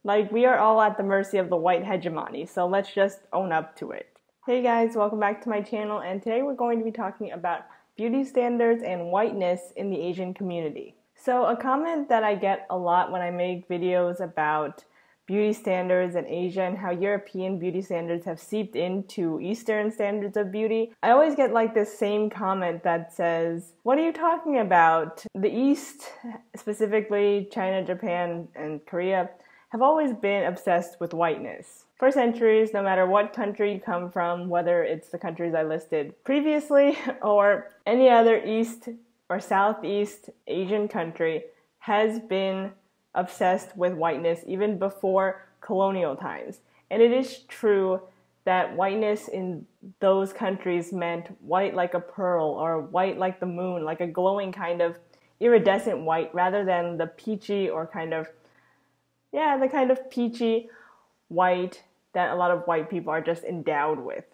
Like, we are all at the mercy of the white hegemony, so let's just own up to it. Hey guys, welcome back to my channel, and today we're going to be talking about beauty standards and whiteness in the Asian community. So a comment that I get a lot when I make videos about beauty standards in Asia and how European beauty standards have seeped into Eastern standards of beauty, I always get like this same comment that says, "What are you talking about? The East, specifically China, Japan, and Korea, have always been obsessed with whiteness. For centuries, no matter what country you come from, whether it's the countries I listed previously or any other East or Southeast Asian country, has been obsessed with whiteness even before colonial times. And it is true that whiteness in those countries meant white like a pearl or white like the moon, like a glowing kind of iridescent white rather than the peachy or the kind of peachy white that a lot of white people are just endowed with.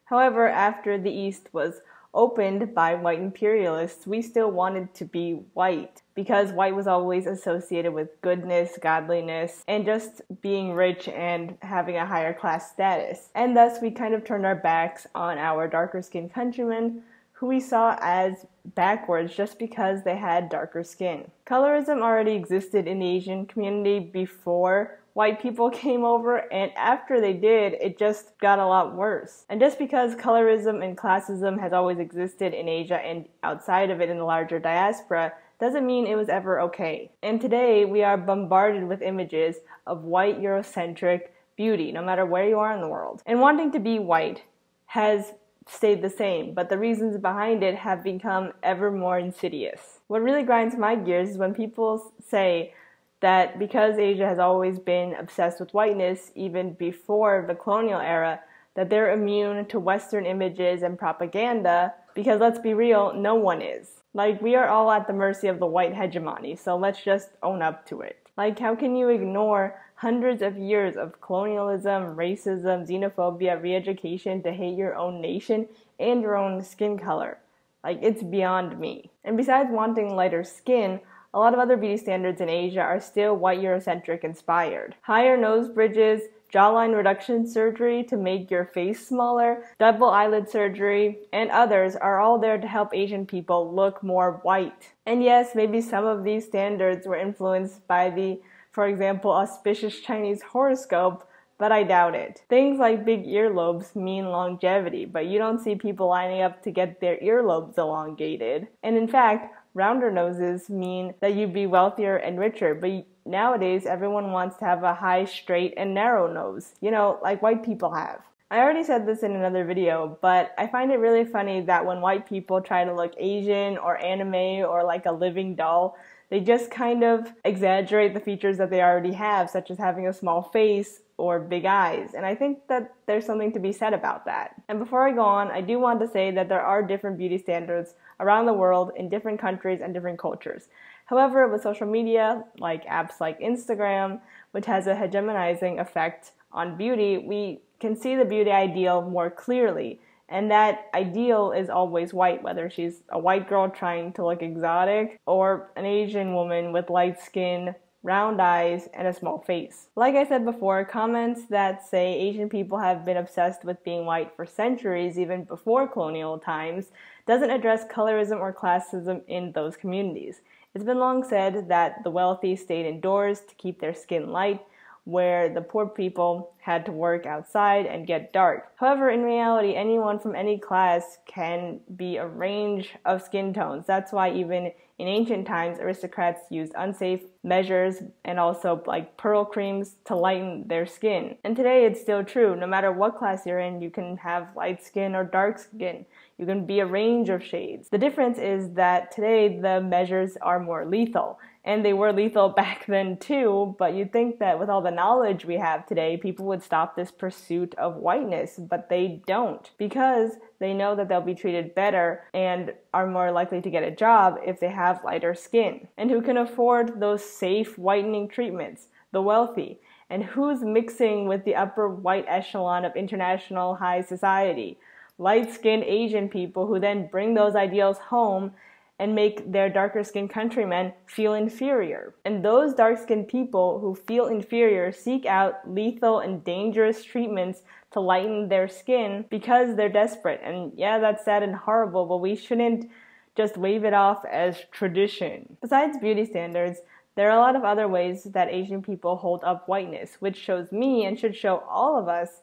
However, after the East was opened by white imperialists, we still wanted to be white because white was always associated with goodness, godliness, and just being rich and having a higher class status. And thus we kind of turned our backs on our darker skinned countrymen who we saw as backwards just because they had darker skin. Colorism already existed in the Asian community before white people came over, and after they did, it just got a lot worse. And just because colorism and classism has always existed in Asia and outside of it in the larger diaspora, doesn't mean it was ever okay. And today, we are bombarded with images of white Eurocentric beauty, no matter where you are in the world. And wanting to be white has stayed the same, but the reasons behind it have become ever more insidious. What really grinds my gears is when people say that because Asia has always been obsessed with whiteness, even before the colonial era, that they're immune to Western images and propaganda, because let's be real, no one is. Like, we are all at the mercy of the white hegemony, so let's just own up to it. Like, how can you ignore hundreds of years of colonialism, racism, xenophobia, re-education to hate your own nation and your own skin color? Like, it's beyond me. And besides wanting lighter skin, a lot of other beauty standards in Asia are still white Eurocentric inspired. Higher nose bridges, jawline reduction surgery to make your face smaller, double eyelid surgery, and others are all there to help Asian people look more white. And yes, maybe some of these standards were influenced by the, for example, auspicious Chinese horoscope, but I doubt it. Things like big earlobes mean longevity, but you don't see people lining up to get their earlobes elongated. And in fact, rounder noses mean that you'd be wealthier and richer, but nowadays everyone wants to have a high, straight, and narrow nose, like white people have. I already said this in another video, but I find it really funny that when white people try to look Asian or anime or like a living doll, they just kind of exaggerate the features that they already have, such as having a small face or big eyes. And I think that there's something to be said about that. And before I go on, I do want to say that there are different beauty standards around the world in different countries and different cultures. However, with social media, like apps like Instagram, which has a hegemonizing effect on beauty, we can see the beauty ideal more clearly. And that ideal is always white, whether she's a white girl trying to look exotic or an Asian woman with light skin, round eyes, and a small face. Like I said before, comments that say Asian people have been obsessed with being white for centuries, even before colonial times, doesn't address colorism or classism in those communities. It's been long said that the wealthy stayed indoors to keep their skin light, where the poor people had to work outside and get dark. However, in reality, anyone from any class can be a range of skin tones. That's why even in ancient times, aristocrats used unsafe measures and also like pearl creams to lighten their skin. And today it's still true. No matter what class you're in, you can have light skin or dark skin. You can be a range of shades. The difference is that today the measures are more lethal. And they were lethal back then too, but you'd think that with all the knowledge we have today, people would stop this pursuit of whiteness, but they don't, because they know that they'll be treated better and are more likely to get a job if they have lighter skin. And who can afford those safe whitening treatments? The wealthy. And who's mixing with the upper white echelon of international high society? Light-skinned Asian people who then bring those ideals home and make their darker-skinned countrymen feel inferior. And those dark-skinned people who feel inferior seek out lethal and dangerous treatments to lighten their skin because they're desperate. And yeah, that's sad and horrible, but we shouldn't just wave it off as tradition. Besides beauty standards, there are a lot of other ways that Asian people hold up whiteness, which shows me and should show all of us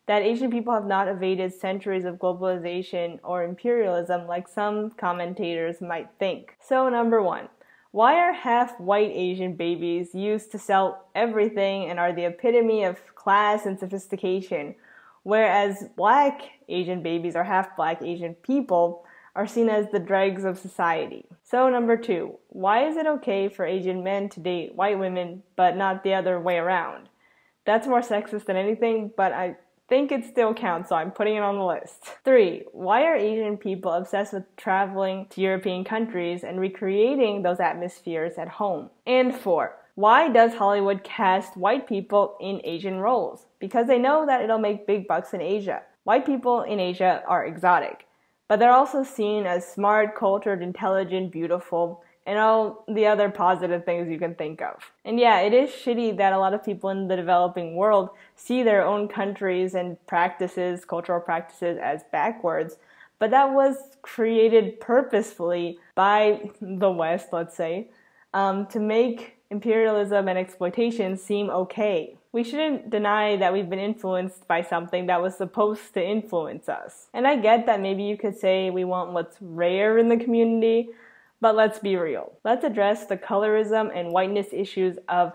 that Asian people have not evaded centuries of globalization or imperialism like some commentators might think. So number 1, why are half-white Asian babies used to sell everything and are the epitome of class and sophistication, whereas black Asian babies or half-black Asian people are seen as the dregs of society? So number 2, why is it okay for Asian men to date white women but not the other way around? That's more sexist than anything, but I think it still counts, so I'm putting it on the list. 3, why are Asian people obsessed with traveling to European countries and recreating those atmospheres at home? And 4, why does Hollywood cast white people in Asian roles? Because they know that it'll make big bucks in Asia. White people in Asia are exotic, but they're also seen as smart, cultured, intelligent, beautiful, and all the other positive things you can think of. And yeah, it is shitty that a lot of people in the developing world see their own countries and practices, cultural practices, as backwards, but that was created purposefully by the West, let's say, to make imperialism and exploitation seem okay. We shouldn't deny that we've been influenced by something that was supposed to influence us. And I get that maybe you could say we want what's rare in the community, but let's be real. Let's address the colorism and whiteness issues of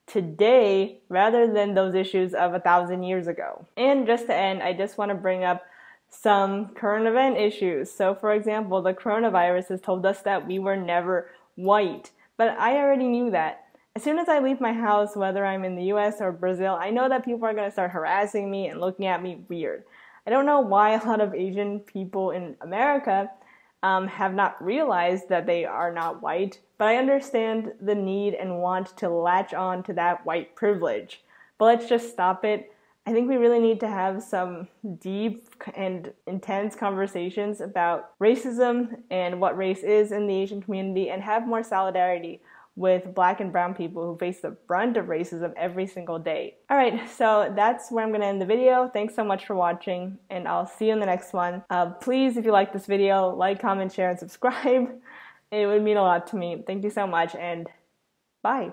today rather than those issues of 1,000 years ago. And just to end, I just want to bring up some current event issues. So for example, the coronavirus has told us that we were never white, but I already knew that. As soon as I leave my house, whether I'm in the US or Brazil, I know that people are going to start harassing me and looking at me weird. I don't know why a lot of Asian people in America have not realized that they are not white, but I understand the need and want to latch on to that white privilege. But let's just stop it. I think we really need to have some deep and intense conversations about racism and what race is in the Asian community, and have more solidarity with black and brown people who face the brunt of racism every single day. Alright, so that's where I'm going to end the video. Thanks so much for watching, and I'll see you in the next one. Please, if you like this video, like, comment, share, and subscribe. It would mean a lot to me. Thank you so much, and bye.